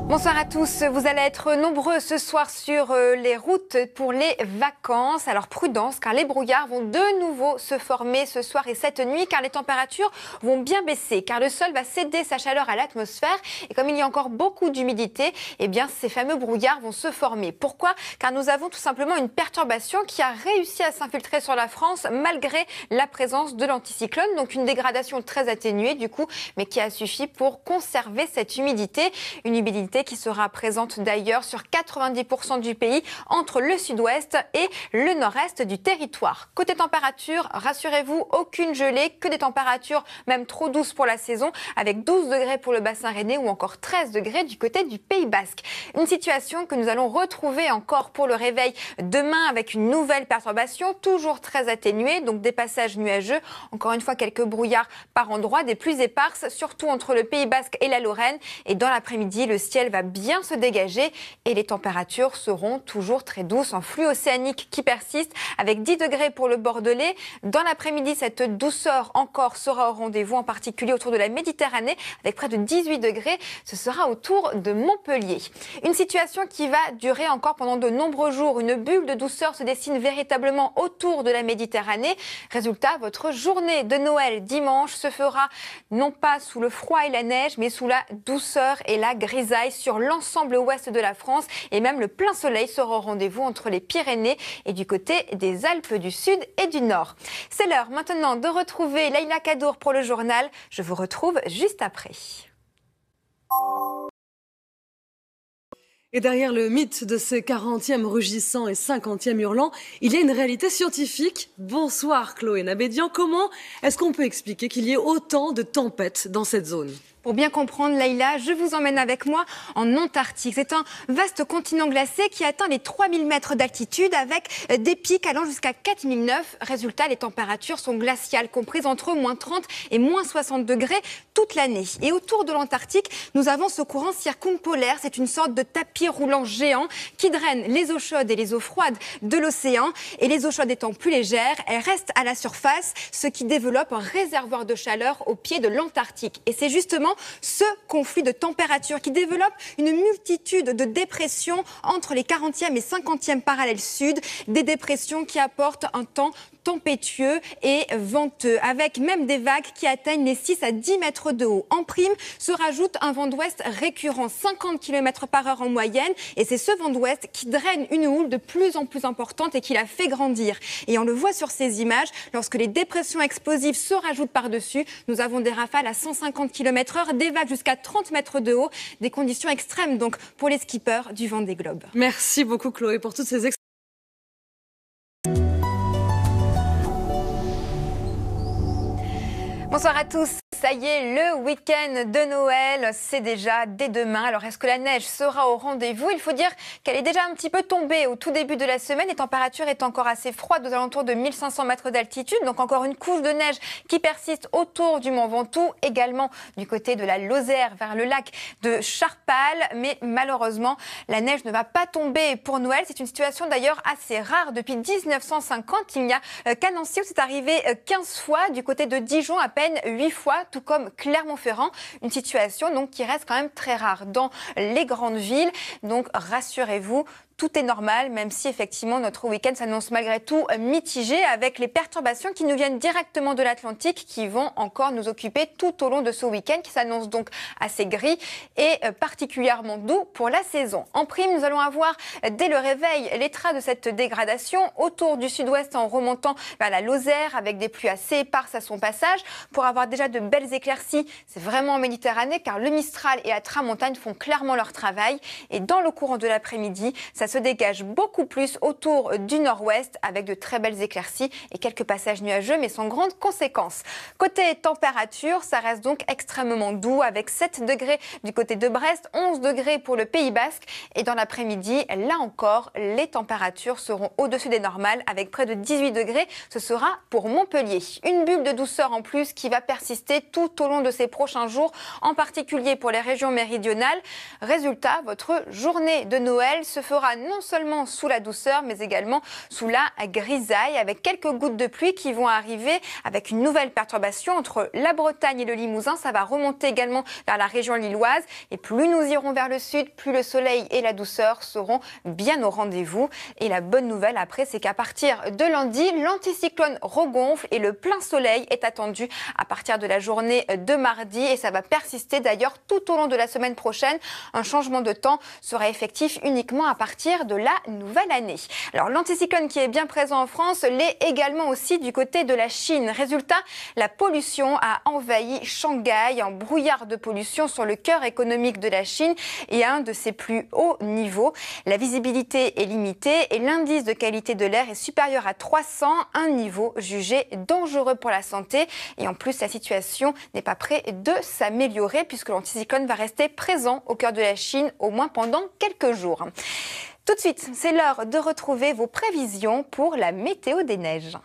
Bonsoir à tous, vous allez être nombreux ce soir sur les routes pour les vacances. Alors prudence car les brouillards vont de nouveau se former ce soir et cette nuit car les températures vont bien baisser car le sol va céder sa chaleur à l'atmosphère et comme il y a encore beaucoup d'humidité, eh bien ces fameux brouillards vont se former. Pourquoi? Car nous avons tout simplement une perturbation qui a réussi à s'infiltrer sur la France malgré la présence de l'anticyclone, donc une dégradation très atténuée du coup, mais qui a suffi pour conserver cette humidité, une humidité qui sera présente d'ailleurs sur 90% du pays entre le sud-ouest et le nord-est du territoire. Côté température, rassurez-vous, aucune gelée, que des températures même trop douces pour la saison avec 12 degrés pour le bassin rennais ou encore 13 degrés du côté du Pays Basque. Une situation que nous allons retrouver encore pour le réveil demain avec une nouvelle perturbation, toujours très atténuée, donc des passages nuageux, encore une fois quelques brouillards par endroits, des pluies éparses, surtout entre le Pays Basque et la Lorraine. Et dans l'après-midi, le ciel va bien se dégager et les températures seront toujours très douces en flux océanique qui persiste avec 10 degrés pour le Bordelais. Dans l'après-midi, cette douceur encore sera au rendez-vous, en particulier autour de la Méditerranée avec près de 18 degrés. Ce sera autour de Montpellier. Une situation qui va durer encore pendant de nombreux jours. Une bulle de douceur se dessine véritablement autour de la Méditerranée. Résultat, votre journée de Noël dimanche se fera non pas sous le froid et la neige, mais sous la douceur et la grisaille sur l'ensemble ouest de la France et même le plein soleil sera au rendez-vous entre les Pyrénées et du côté des Alpes du Sud et du Nord. C'est l'heure maintenant de retrouver Leïla Kadour pour le journal. Je vous retrouve juste après. Et derrière le mythe de ces 40e rugissants et 50e hurlants, il y a une réalité scientifique. Bonsoir Chloé Nabédian, comment est-ce qu'on peut expliquer qu'il y ait autant de tempêtes dans cette zone ? Pour bien comprendre, Leïla, je vous emmène avec moi en Antarctique. C'est un vaste continent glacé qui atteint les 3000 mètres d'altitude avec des pics allant jusqu'à 4009. Résultat, les températures sont glaciales, comprises entre moins 30 et moins 60 degrés toute l'année. Et autour de l'Antarctique, nous avons ce courant circumpolaire. C'est une sorte de tapis roulant géant qui draine les eaux chaudes et les eaux froides de l'océan. Et les eaux chaudes étant plus légères, elles restent à la surface, ce qui développe un réservoir de chaleur au pied de l'Antarctique. Et c'est justement ce conflit de température qui développe une multitude de dépressions entre les 40e et 50e parallèles sud, des dépressions qui apportent un temps tempétueux et venteux, avec même des vagues qui atteignent les 6 à 10 mètres de haut. En prime, se rajoute un vent d'ouest récurrent, 50 km/h en moyenne, et c'est ce vent d'ouest qui draine une houle de plus en plus importante et qui la fait grandir. Et on le voit sur ces images, lorsque les dépressions explosives se rajoutent par-dessus, nous avons des rafales à 150 km/h, des vagues jusqu'à 30 mètres de haut, des conditions extrêmes donc pour les skippers du Vendée Globe. Merci beaucoup Chloé pour toutes ces explications. Bonsoir à tous. Ça y est, le week-end de Noël, c'est déjà dès demain. Alors, est-ce que la neige sera au rendez-vous? Il faut dire qu'elle est déjà un petit peu tombée au tout début de la semaine. Les températures étant encore assez froides, aux alentours de 1500 mètres d'altitude. Donc, encore une couche de neige qui persiste autour du Mont Ventoux, également du côté de la Lozère, vers le lac de Charpal. Mais malheureusement, la neige ne va pas tomber pour Noël. C'est une situation d'ailleurs assez rare. Depuis 1950, il n'y a qu'à Nancy où c'est arrivé 15 fois. Du côté de Dijon, à peine 8 fois. Tout comme Clermont-Ferrand, une situation donc qui reste quand même très rare dans les grandes villes. Donc rassurez-vous, tout est normal, même si effectivement notre week-end s'annonce malgré tout mitigé avec les perturbations qui nous viennent directement de l'Atlantique qui vont encore nous occuper tout au long de ce week-end qui s'annonce donc assez gris et particulièrement doux pour la saison. En prime, nous allons avoir dès le réveil les traces de cette dégradation autour du sud-ouest en remontant vers la Lozère avec des pluies assez éparses à son passage pour avoir déjà de belles éclaircies. C'est vraiment en Méditerranée car le Mistral et la Tramontane font clairement leur travail et dans le courant de l'après-midi, ça se dégage beaucoup plus autour du nord-ouest avec de très belles éclaircies et quelques passages nuageux mais sans grande conséquence. Côté température, ça reste donc extrêmement doux avec 7 degrés du côté de Brest, 11 degrés pour le Pays Basque et dans l'après-midi, là encore, les températures seront au-dessus des normales avec près de 18 degrés. Ce sera pour Montpellier. Une bulle de douceur en plus qui va persister tout au long de ces prochains jours, en particulier pour les régions méridionales. Résultat, votre journée de Noël se fera non seulement sous la douceur, mais également sous la grisaille, avec quelques gouttes de pluie qui vont arriver avec une nouvelle perturbation entre la Bretagne et le Limousin. Ça va remonter également vers la région lilloise. Et plus nous irons vers le sud, plus le soleil et la douceur seront bien au rendez-vous. Et la bonne nouvelle après, c'est qu'à partir de lundi, l'anticyclone regonfle et le plein soleil est attendu à partir de la journée de mardi. Et ça va persister d'ailleurs tout au long de la semaine prochaine. Un changement de temps sera effectif uniquement à partir de la nouvelle année. Alors l'anticyclone qui est bien présent en France l'est également aussi du côté de la Chine. Résultat, la pollution a envahi Shanghai, un brouillard de pollution sur le cœur économique de la Chine et à un de ses plus hauts niveaux. La visibilité est limitée et l'indice de qualité de l'air est supérieur à 300, un niveau jugé dangereux pour la santé. Et en plus, la situation n'est pas près de s'améliorer puisque l'anticyclone va rester présent au cœur de la Chine au moins pendant quelques jours. Tout de suite, c'est l'heure de retrouver vos prévisions pour la météo des neiges.